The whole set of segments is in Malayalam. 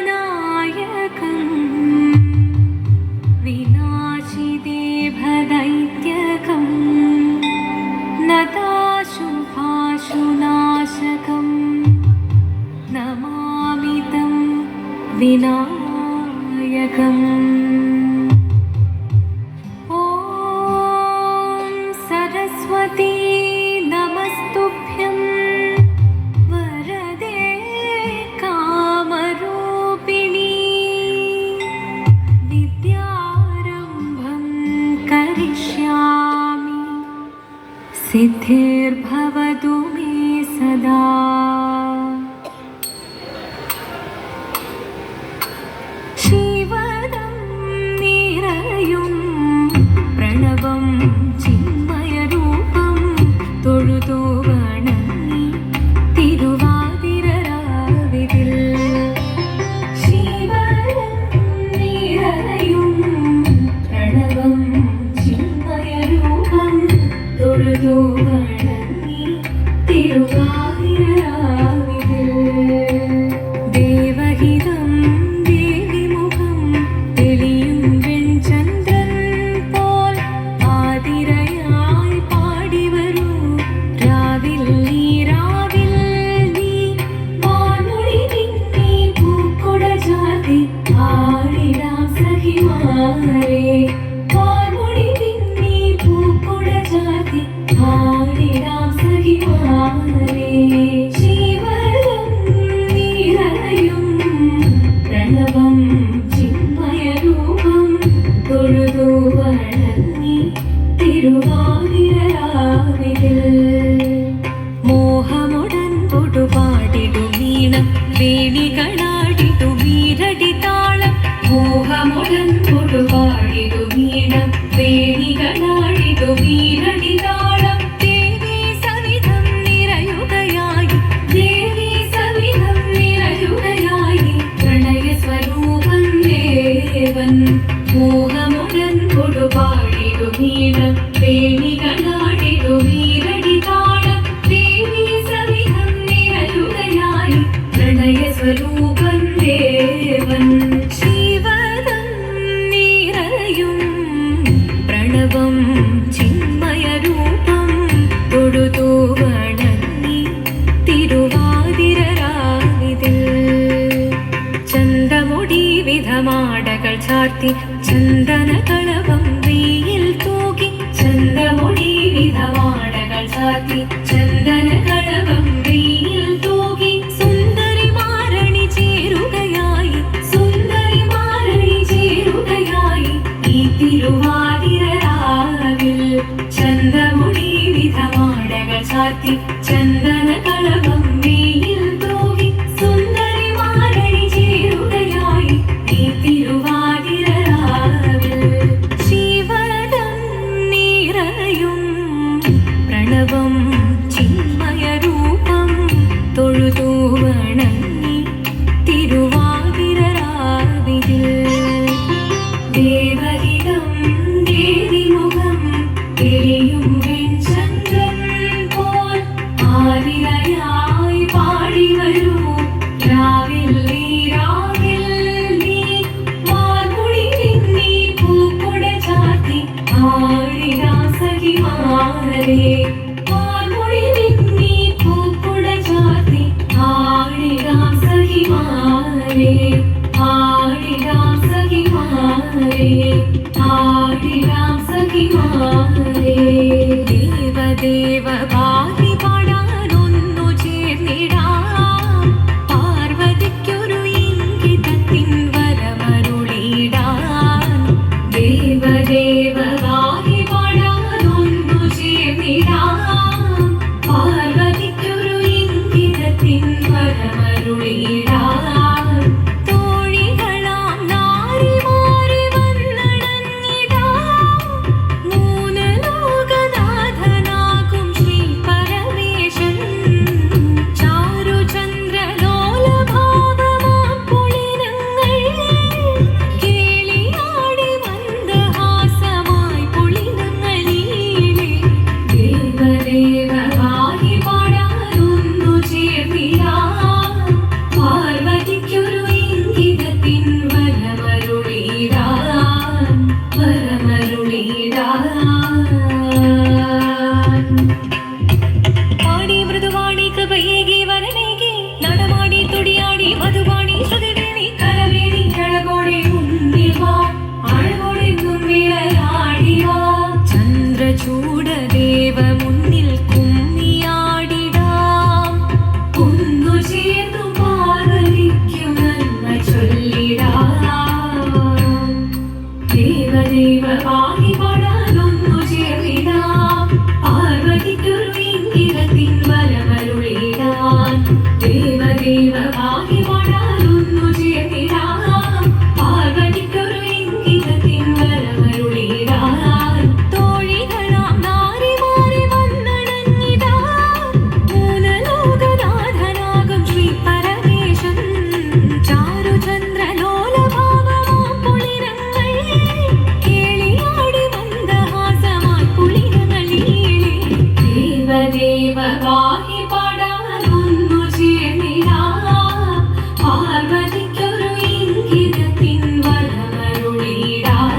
अनायकैकनायकम् विनाशिदेभदैत्यकम् नताशुभाशुनाशकम् नमामि तं विनायकम्। ॐ सरस्वती नमस्तुभ्यं वरदे कामरूपिणी विद्यारम्भं करिष्यामि सिद्धिर्भवतु मे सदा। शिवदं निरयुं प्रणवं चिन्मयरूपं തൊഴുതു വണങ്ങി തിരുവാതിരരാവിതിൽ ശിവദം നിറയും പ്രണവം ചിന്മയരൂപം തൊഴുതു വണങ്ങി തിരുവാതിരരാവിതിൽ ദേവഹിതം ദേവിമുഖം തെളിയും വെൺചന്ദ്രൻ പോൽ ആതിരയായി പാടിവരൂ രാവിൽ നീ വാൻമൊഴി പിന്നി പൂക്കുട ചാർത്തി ആടിടാം സഖിമാരെ വാൻമൊഴി പിന്നി പൂക്കുട ചാർത്തി ആടിടാം സഖിമാരെ ശിവദം നിറയും പ്രണവം ചിന്മയരൂപം തൊഴുതു വണങ്ങി തിരുവാതിരരാവിതിൽ മോഹമുടൻ കൊടുപാടിടും വീണം വേണികളാടിടും വീരടി താളം മോഹമുടൻ കൊടുപാടിടും വീണം വേണികളാടിടും വീരടി താളം ദേവി സവിധം നിറയുകയായി ദേവി സവിധം നിറയുകയായി പ്രണയ സ്വരൂപം ദേവൻ മോഹമുടൻ കൊടുപാടിടും വീണം വേണികളാടിടും വീരടി താളം ദേവി സവിധം നിറയുകയായി പ്രണയ സ്വരൂപം ദേവൻ ശിവദം നിറയും പ്രണവം ചിന്മയരൂപം തൊഴുതു വണങ്ങി തിരുവാതിരരാവിതിൽ ചന്തമുടി വിധമാടകൾ ചാർത്തി ചന്ദനകളവം വെയിൽ തൂകി ചന്തമുടി വിധമാടകൾ ചാർത്തി ചന്ദനകളവം വെയിൽ തൂകി സുന്ദരി മാരണി ചേരുകയായി സുന്ദരി മാരണി ചേരുകയായി ഈ തിരുവാതിരരാവിൽ ചന്തമുടി വിധമാടകൾ ചാർത്തി ചന്ദനകളവം വെയിൽ തൂകി സുന്ദരി മാരണി ചേരുകയായി ഈ തിരുവാതിരരാവിൽ ശിവദം നിറയും പ്രണവം ചിന്മയരൂപം തൊഴുതു വണങ്ങി തിരുവാതിരരാവിതിൽ ദേവഹിതം ദേവിമുഖം തെളിയും വെൺചന്ദ്രൻ പോൽ ആതിരയായി പാടിവരൂ രാവിൽ നീ വാൻമൊഴി പിന്നി പൂക്കുട ചാർത്തി ആടിടാം സഖിമാരെ വാൻമൊഴി പിന്നി പൂക്കുട ചാർത്തി ആടിടാം സഖിമാരെ ആടിടാം സഖിമാരെ ആടിടാം സഖിമാരെ ദേവദേവ ഭാവി പാടാനൊന്നു ചേർന്നിടാം പാർവതിക്കൊരു ഇംഗിതത്തിൻ വരമരുളിടാൻ ദേവദേവ ഭാവി പാടാനൊന്നു ചേർന്നിടാം പാർവതിക്കൊരു ഇംഗിതത്തിൻ വരമരുളിടാൻ തോഴികളാം നാരിമാരെ വന്നടഞ്ഞിടാം മൂന്ന് ലോകനാഥനാകും ശ്രീ പരമേശൻ ചാരുചന്ദ്രലോലഭാവമാം പുളിനങ്ങൾ കേളിയാടി മന്ദഹാസമായി പുളിനങ്ങളീലെ ദേവദേവ ഭാവി പാടാനൊന്നു ചേർന്നി ദേവദേവ പാഹി പാടാനൊന്നു ചേർന്നിടാം പാർവതിക്കൊരു ഇംഗിതത്തിൻ വരമരുളിടാൻ തോഴികളാം നാരിമാരെ വന്നണഞ്ഞിതാ മൂലലോകനാഥനാകും ശ്രീ പരമേശൻ ചാരുചന്ദ്രലോലഭാവമാം പുളിരങ്ങൾ കേളിയാടി മന്ദഹാസമായി പുളിരങ്ങളീളെ ദേവദേവ പാഹി പാടാനൊന്നു ചേർന്നിടാം പാർവതിക്കൊരു ഇംഗിതത്തിൻ വരമരുളിടാൻ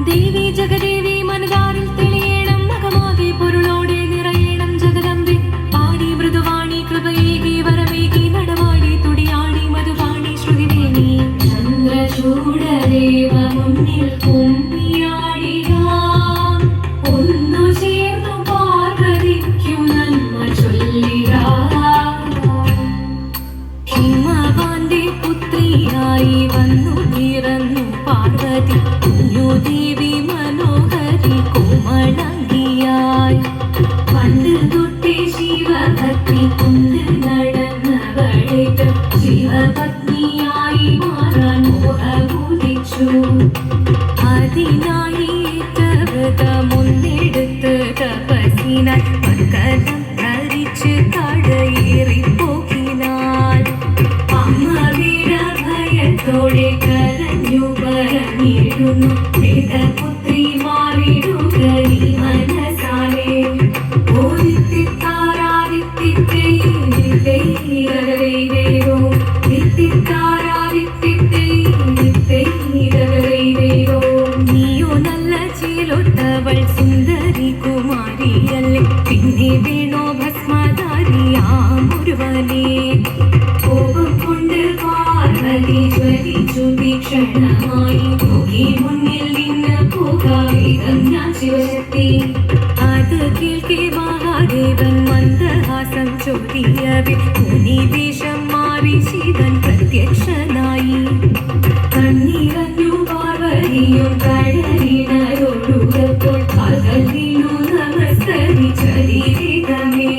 ദേവി ജഗദേവി മനതാരിൽ തെളിയണം മകമാകെ പൊരുളോടെ നിറയണം ജഗദമ്പെ പാടി മൃദുവാണി കൃപയേകി വരമേകി നടവാടി തുടിയാടി മധുവാണി ശ്രുതിവേണി ചന്ദ്രചൂഡദേവ മുന്നിൽ കുമ്മിയാടിടാം ഒന്നു ചേർന്നു പാർവതിക്കു നന്മ ചൊല്ലിടാം ഹിമവാന്റെ പുത്രിയായി വന്നു പിറന്നു പാർവതി കുഞ്ഞുദേവി മനോഹരി കോമളങ്കിയായി പണ്ട് തൊട്ടേ ശിവഭക്തി കൊണ്ട് നടന്നവളേക്ക് ശിവപത്നിയായി മാറാൻ മോഹമുദിച്ചു അതിനായി വ്രതമൊന്നെടുത്ത് തപസ്സിനാൽ മകരം ധരിച്ച് കടയേറിപ്പോകിനാൽ അമ്മ വീരഭയത്തോടെ കരഞ്ഞു പറഞ്ഞിരുന്നു വേദപുത്രി മാറിടുക നീ മനസാലെ നീയോ നല്ല ചേലൊത്തവൾ സുന്ദരി കുമാരിയല്ലേ പിന്നെ വേണോ ഭസ്മധാരിയാമൊരുവനെ കോപം കൊണ്ട് പാർവതി ജ്വലിച്ചു തീക്ഷണമായി നോക്കി മുന്നിൽ നിന്ന് പോകാം ഞാൻ ശിവശക്തി അത് കേൾക്കെ മഹാദേവൻ മന്ദഹാസം ചോദിയവേ മുനിവേഷം മാറി ശിവൻ പ്രത്യക്ഷനായി കണ്ണീരഞ്ഞു പാർവതിയും കടലിനൊഴുകപ്പോൾ പകൽ വീണു നമസ്കരിച്ചരീരമേ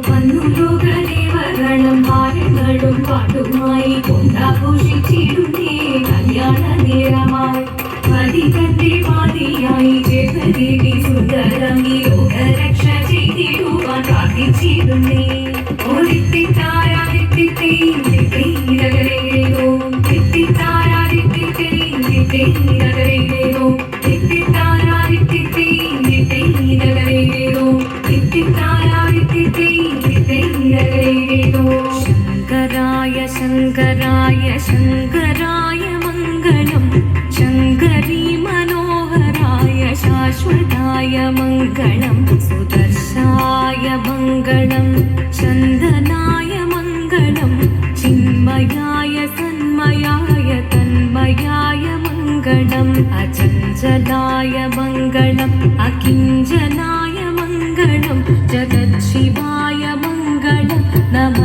വന്നു ലോകദേവഗണം ഭാരങ്ങളും പാട്ടുമായി കൊണ്ടാഘോഷിച്ചിടുന്നേ കല്യാണ നേരമായി പതിതന്റെ പാതിയായി ജഗദേവി സുന്ദരം ഈ ലോകരക്ഷ ചെയ്തിടുവാൻ പ്രാർത്ഥിച്ചിടുന്നേ ശങ്കരായ ശങ്കരായ ശങ്കരായ മംഗളം ശങ്കരീ മനോഹരായ ശാശ്വതായ മംഗളം സുദർശായ മംഗളം ചന്ദനായ മംഗളം ചിന്മയായ സന്മയായ തന്മയായ മംഗളം അചഞ്ചലായ മംഗളം അകിഞ്ചനായ മംഗളം ജഗത് ശിവായ മംഗളം നമ